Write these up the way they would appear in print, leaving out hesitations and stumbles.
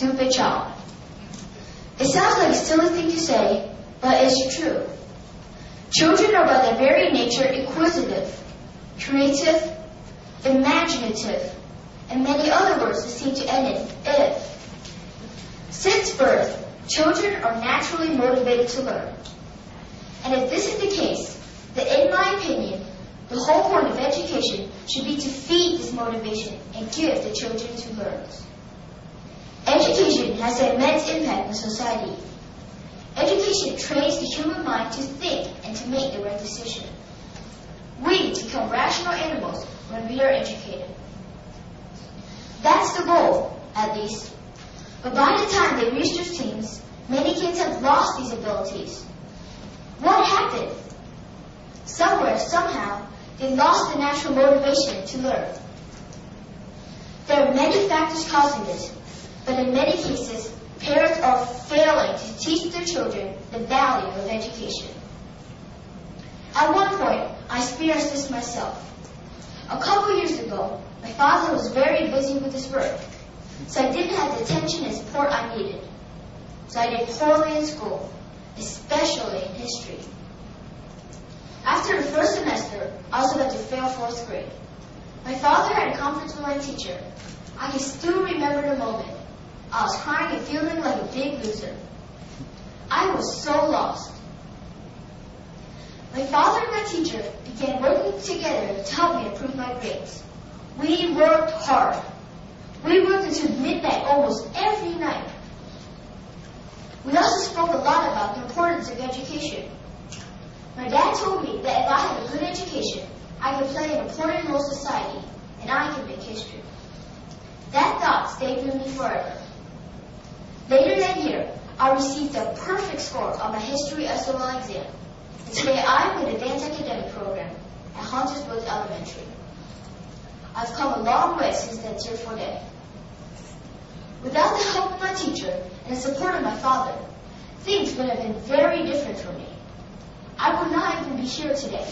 stupid child. It sounds like a silly thing to say, but it's true. Children are by their very nature inquisitive, creative, imaginative, and many other words that seem to end in "if." Since birth, children are naturally motivated to learn. And if this is the case, then in my opinion, the whole point of education should be to feed this motivation and give the children to learn. Education has an immense impact on society. Education trains the human mind to think and to make the right decision. We become rational animals when we are educated. That's the goal, at least. But by the time they reach their teens, many kids have lost these abilities. What happened? Somewhere, somehow, they lost the natural motivation to learn. There are many factors causing this, but in many cases, parents are failing to teach their children the value of education. At one point, I experienced this myself. A couple years ago, my father was very busy with his work, so I didn't have the attention and support I needed. So I did poorly in school, especially in history. After the first semester, I was about to fail 4th grade. My father had a conference with my teacher. I can still remember the moment. I was crying and feeling like a big loser. I was so lost. My father and my teacher began working together to help me improve my grades. We worked hard. We worked until midnight almost every night. We also spoke a lot about the importance of education. My dad told me that if I had a good education, I could play an important role in society, and I could make history. That thought stayed with me forever. Later that year, I received a perfect score on my history SOL exam, and today I'm in the advanced academic program at Hunters Woods Elementary. I've come a long way since that tearful day. Without the help of my teacher and the support of my father, things would have been very different for me. I would not even be here today.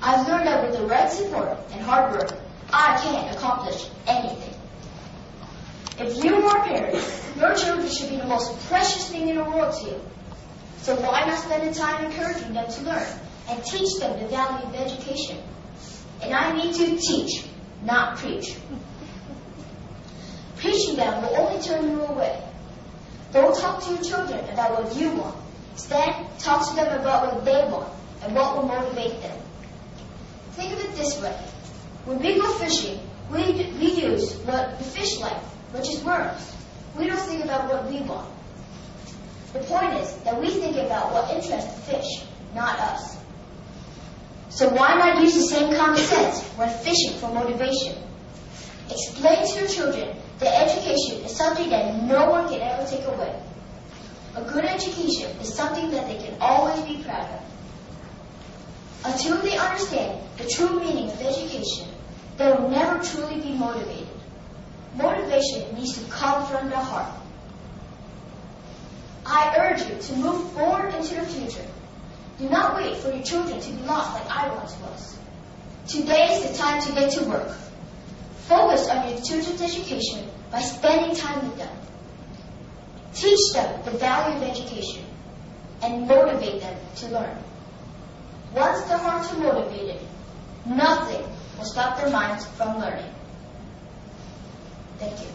I've learned that with the right support and hard work, I can accomplish anything. If you are a parent, your children should be the most precious thing in the world to you. So why not spend the time encouraging them to learn and teach them the value of education? And I need to teach, not preach. Preaching them will only turn you away. Don't talk to your children about what you want. Instead, talk to them about what they want and what will motivate them. Think of it this way. When we go fishing, we use what the fish like, which is worms. We don't think about what we want. The point is that we think about what interests the fish, not us. So why not use the same common sense when fishing for motivation? Explain to your children that education is something that no one can ever take away. A good education is something that they can always be proud of. Until they understand the true meaning of education, they will never truly be motivated. Motivation needs to come from the heart. I urge you to move forward into the future. Do not wait for your children to be lost like I once was. Today is the time to get to work. Focus on your children's education by spending time with them. Teach them the value of education and motivate them to learn. Once their hearts are motivated, nothing will stop their minds from learning. Thank you.